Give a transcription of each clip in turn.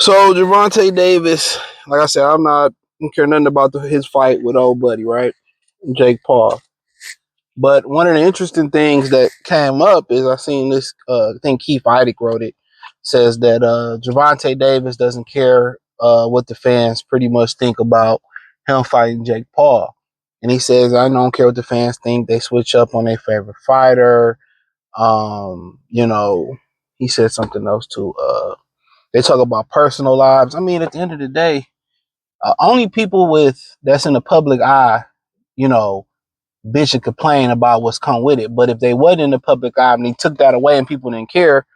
So Gervonta Davis, like I said, I don't care nothing about his fight with old buddy, right? Jake Paul. But one of the interesting things that came up is I seen this, I think Keith Heidick wrote it, says that Gervonta Davis doesn't care what the fans pretty much think about him fighting Jake Paul. And he says, I don't care what the fans think. They switch up on their favorite fighter. You know, he said something else too. They talk about personal lives. I mean, at the end of the day, only people that's in the public eye, you know, bitch and complain about what's come with it. But if they wasn't in the public eye and they took that away and people didn't care,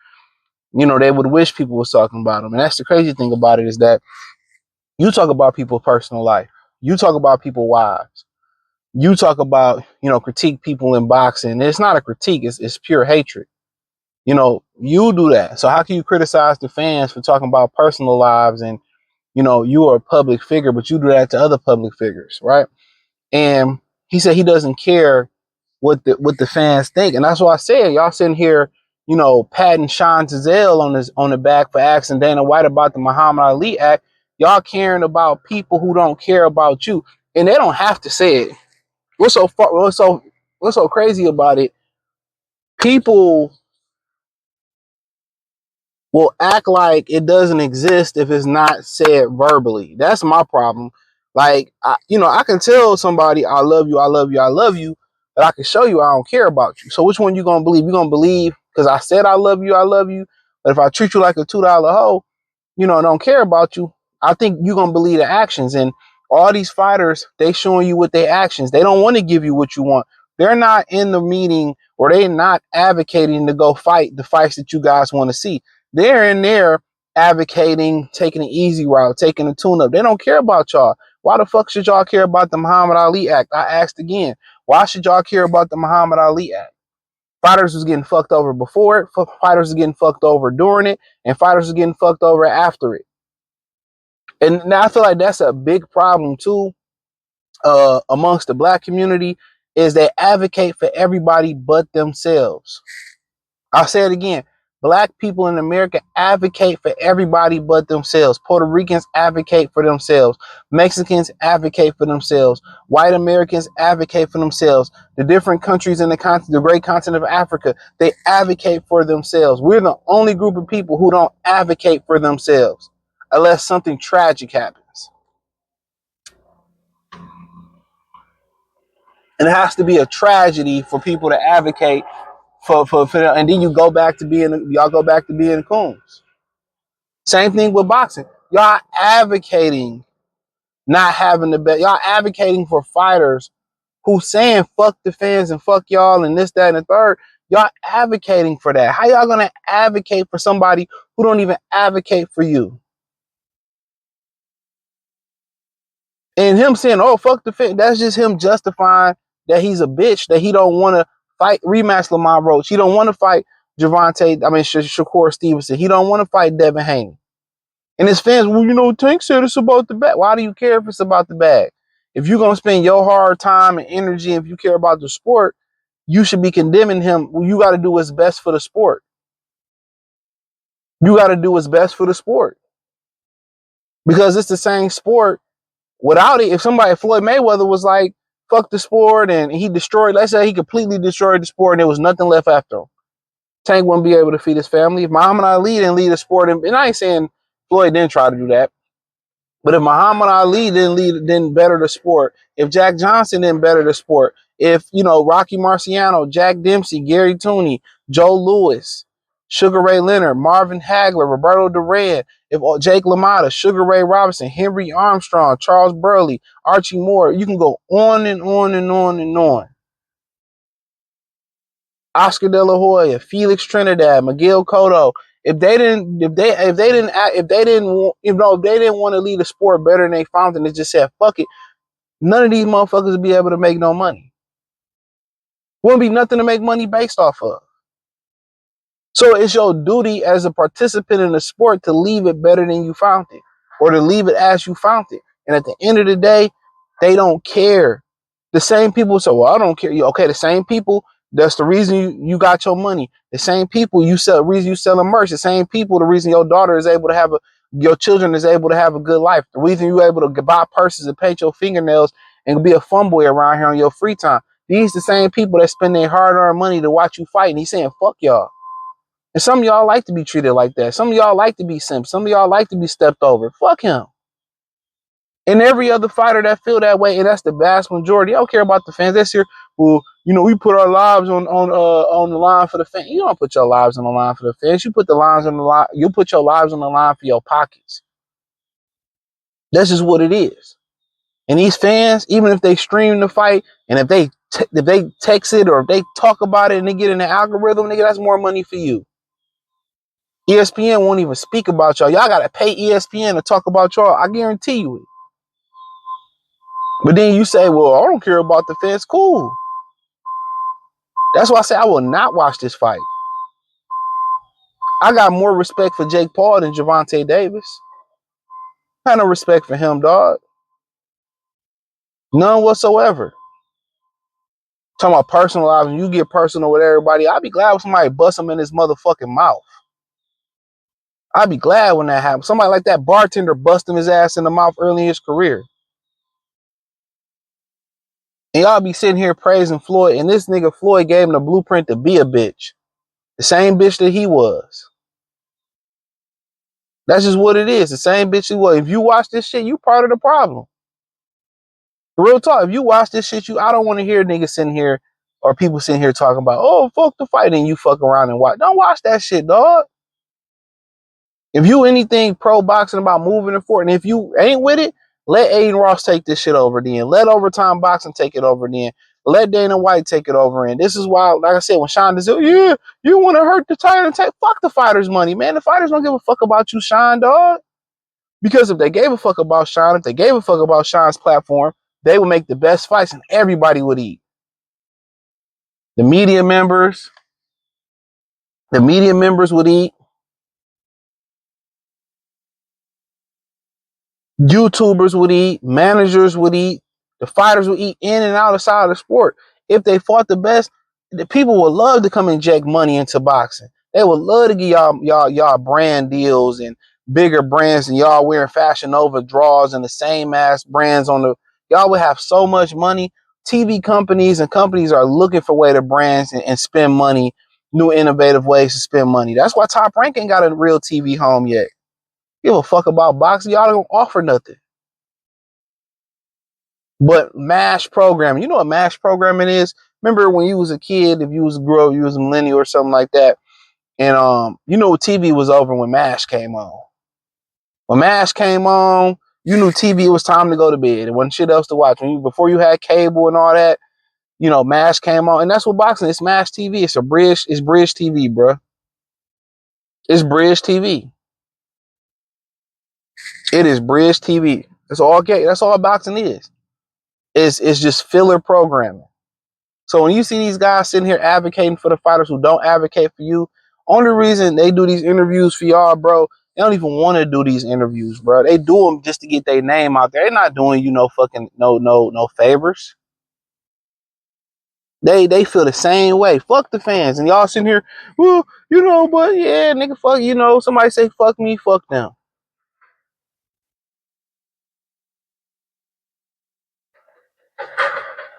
you know, they would wish people was talking about them. And that's the crazy thing about it, is that you talk about people's personal life. You talk about people's wives. You talk about, you know, critique people in boxing. It's not a critique. It's pure hatred. You know, you do that. So how can you criticize the fans for talking about personal lives? And, you know, you are a public figure, but you do that to other public figures, right? And he said he doesn't care what the fans think. And that's why I said, y'all sitting here, you know, patting Sean Giselle on the back for asking Dana White about the Muhammad Ali Act. Y'all caring about people who don't care about you. And they don't have to say it. What's so crazy about it? People will act like it doesn't exist if it's not said verbally. That's my problem. Like, I can tell somebody, I love you, I love you, I love you, but I can show you I don't care about you. So which one you going to believe? You going to believe because I said I love you, but if I treat you like a $2 hoe, you know, don't care about you, I think you're going to believe the actions. And all these fighters, they showing you with their actions. They don't want to give you what you want. They're not in the meeting, or they're not advocating to go fight the fights that you guys want to see. They're in there advocating, taking an easy route, taking a tune-up. They don't care about y'all. Why the fuck should y'all care about the Muhammad Ali Act? I asked again. Why should y'all care about the Muhammad Ali Act? Fighters was getting fucked over before it, fighters was getting fucked over during it, and fighters was getting fucked over after it. And now I feel like that's a big problem too, amongst the black community, is they advocate for everybody but themselves. I'll say it again. Black people in America advocate for everybody but themselves. Puerto Ricans advocate for themselves. Mexicans advocate for themselves. White Americans advocate for themselves. The different countries in the great continent of Africa, they advocate for themselves. We're the only group of people who don't advocate for themselves unless something tragic happens. And it has to be a tragedy for people to advocate for and then y'all go back to being coons. Same thing with boxing. Y'all advocating not having the best. Y'all advocating for fighters who saying fuck the fans and fuck y'all and this, that, and the third. Y'all advocating for that. How y'all gonna advocate for somebody who don't even advocate for you? And him saying, "Oh fuck the fans," that's just him justifying that he's a bitch, that he don't want to fight rematch Lamont Roach. He don't want to fight Shakur Stevenson. He don't want to fight Devin Haney. And his fans, well, you know, Tank said it's about the bag. Why do you care if it's about the bag? If you're going to spend your hard time and energy, if you care about the sport, you should be condemning him. Well, you got to do what's best for the sport. You got to do what's best for the sport. Because it's the same sport. Without it, if Floyd Mayweather was like, fuck the sport, and he destroyed, let's say he completely destroyed the sport and there was nothing left after him, Tank wouldn't be able to feed his family. If Muhammad Ali didn't lead the sport, and I ain't saying Floyd didn't try to do that, but if Muhammad Ali didn't better the sport, if Jack Johnson didn't better the sport, if, you know, Rocky Marciano, Jack Dempsey, Gary Tooney, Joe Louis, Sugar Ray Leonard, Marvin Hagler, Roberto Duran, if Jake LaMotta, Sugar Ray Robinson, Henry Armstrong, Charles Burley, Archie Moore, you can go on and on and on and on. Oscar De La Hoya, Felix Trinidad, Miguel Cotto. If they didn't want to lead the sport better than they found, and they just said fuck it, none of these motherfuckers would be able to make no money. Wouldn't be nothing to make money based off of. So it's your duty as a participant in the sport to leave it better than you found it, or to leave it as you found it. And at the end of the day, they don't care. The same people say, well, I don't care. Okay, the same people, that's the reason you got your money. The same people reason you selling merch. The same people, the reason your daughter is able to your children is able to have a good life. The reason you're able to buy purses and paint your fingernails and be a fun boy around here on your free time. These the same people that spend their hard-earned money to watch you fight. And he's saying, fuck y'all. And some of y'all like to be treated like that. Some of y'all like to be simps. Some of y'all like to be stepped over. Fuck him. And every other fighter that feel that way, and that's the vast majority. I don't care about the fans. That's here. Well, we put our lives on the line for the fans. You don't put your lives on the line for the fans. You put the lives on the line. You put your lives on the line for your pockets. That's just what it is. And these fans, even if they stream the fight, and if they text it or if they talk about it and they get in the algorithm, nigga, that's more money for you. ESPN won't even speak about y'all. Y'all gotta pay ESPN to talk about y'all. I guarantee you it. But then you say, well, I don't care about the fans. Cool. That's why I say I will not watch this fight. I got more respect for Jake Paul than Gervonta Davis. I have no respect for him, dog. None whatsoever. Talking about personal lives, and you get personal with everybody. I'd be glad when somebody bust him in his motherfucking mouth. I'd be glad when that happens. Somebody like that bartender busting his ass in the mouth early in his career. And y'all be sitting here praising Floyd, and this nigga Floyd gave him the blueprint to be a bitch. The same bitch that he was. That's just what it is. The same bitch he was. If you watch this shit, you part of the problem. Real talk. If you watch this shit, I don't want to hear niggas sitting here or people sitting here talking about, oh, fuck the fight, and you fuck around and watch. Don't watch that shit, dog. If you anything pro boxing about moving and forward, and if you ain't with it, let Aiden Ross take this shit over then. Let Overtime Boxing take it over then. Let Dana White take it over. And this is why, like I said, when Sean does it, yeah, you want to hurt the title and take, fuck the fighters' money, man. The fighters don't give a fuck about you, Sean, dog. Because if they gave a fuck about Sean, if they gave a fuck about Sean's platform, they would make the best fights and everybody would eat. The media members would eat. YouTubers would eat, managers would eat, the fighters would eat in and out of side of the sport. If they fought the best, the people would love to come inject money into boxing. They would love to give y'all brand deals and bigger brands, and y'all wearing Fashion Nova draws and the same ass brands on the. Y'all would have so much money. TV companies and companies are looking for way to brands and spend money, new innovative ways to spend money. That's why Top Rank ain't got a real TV home yet. Give a fuck about boxing. Y'all don't offer nothing. But MASH programming, you know what MASH programming is? Remember when you was a kid, if you was a girl, you was a millennial or something like that, and TV was over when MASH came on. When MASH came on, you knew TV, it was time to go to bed. There wasn't shit else to watch. Before you had cable and all that, MASH came on, and that's what boxing is. MASH TV. It's bridge TV, bro. It's bridge TV. It is bridge TV. That's all boxing is. It's just filler programming. So when you see these guys sitting here advocating for the fighters who don't advocate for you, only reason they do these interviews for y'all, bro, they don't even want to do these interviews, bro. They do them just to get their name out there. They're not doing you no fucking no favors. They feel the same way. Fuck the fans. And y'all sitting here, well, but yeah, nigga, fuck, somebody say fuck me, fuck them.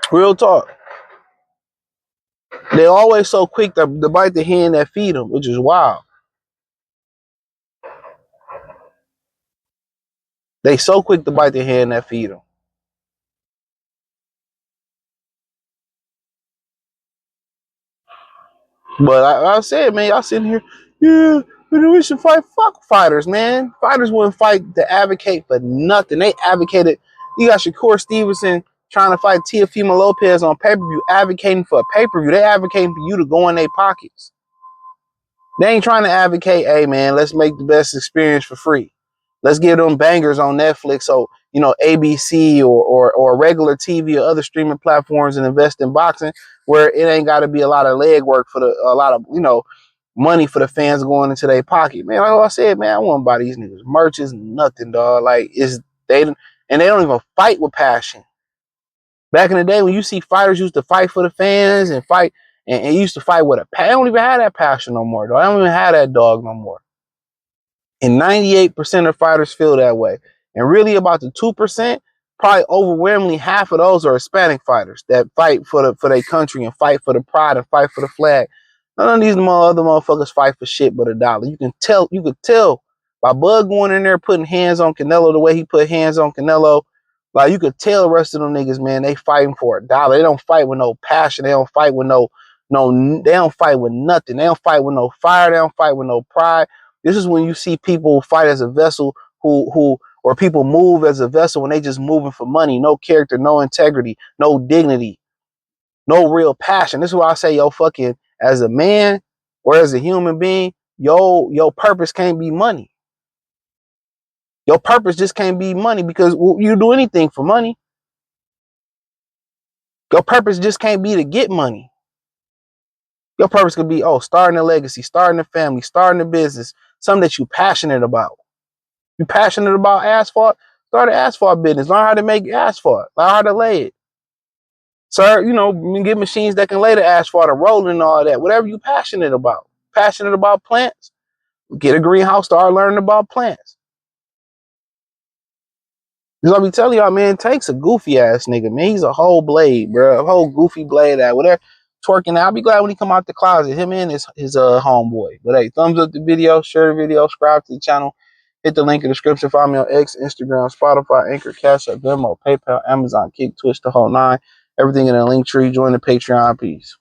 Real talk. They always so quick to bite the hand that feed them, which is wild. They so quick to bite the hand that feed them. But I said, man, y'all sitting here, yeah, we should fight. Fuck fighters, man. Fighters wouldn't fight to advocate for nothing. They advocated. You got Shakur Stevenson trying to fight Teofimo Lopez on pay-per-view, advocating for a pay-per-view. They advocating for you to go in their pockets. They ain't trying to advocate, hey, man, let's make the best experience for free. Let's give them bangers on Netflix so, ABC or regular TV or other streaming platforms and invest in boxing where it ain't got to be a lot of leg work for a lot of, money for the fans going into their pocket. Man, like I said, man, I want to buy these niggas merches, nothing, dog. Like, they don't even fight with passion. Back in the day when you see fighters used to fight for the fans and fight and used to fight with a passion. They don't even have that passion no more, though. I don't even have that dog no more. And 98% of fighters feel that way. And really about the 2%, probably overwhelmingly half of those are Hispanic fighters that fight for their country and fight for the pride and fight for the flag. None of these other motherfuckers fight for shit but a dollar. You could tell by Bud going in there putting hands on Canelo the way he put hands on Canelo. Like you could tell the rest of them niggas, man, they fighting for a dollar. They don't fight with no passion. They don't fight with they don't fight with nothing. They don't fight with no fire. They don't fight with no pride. This is when you see people fight as a vessel or people move as a vessel when they just moving for money, no character, no integrity, no dignity, no real passion. This is why I say, yo, fucking as a man or as a human being, your purpose can't be money. Your purpose just can't be money because you do anything for money. Your purpose just can't be to get money. Your purpose could be, starting a legacy, starting a family, starting a business, something that you're passionate about. You passionate about asphalt? Start an asphalt business. Learn how to make asphalt. Learn how to lay it. Sir, get machines that can lay the asphalt and roll and all that. Whatever you passionate about. Passionate about plants? Get a greenhouse, start learning about plants. Because I be telling y'all, man, Take's a goofy ass nigga, man. He's a whole blade, bro. A whole goofy blade at whatever. Twerking. I'll be glad when he come out the closet. Him and his homeboy. But hey, thumbs up the video, share the video, subscribe to the channel. Hit the link in the description. Find me on X, Instagram, Spotify, Anchor, Cash App, Venmo, PayPal, Amazon, Kick, Twitch, the whole nine. Everything in the link tree. Join the Patreon. Peace.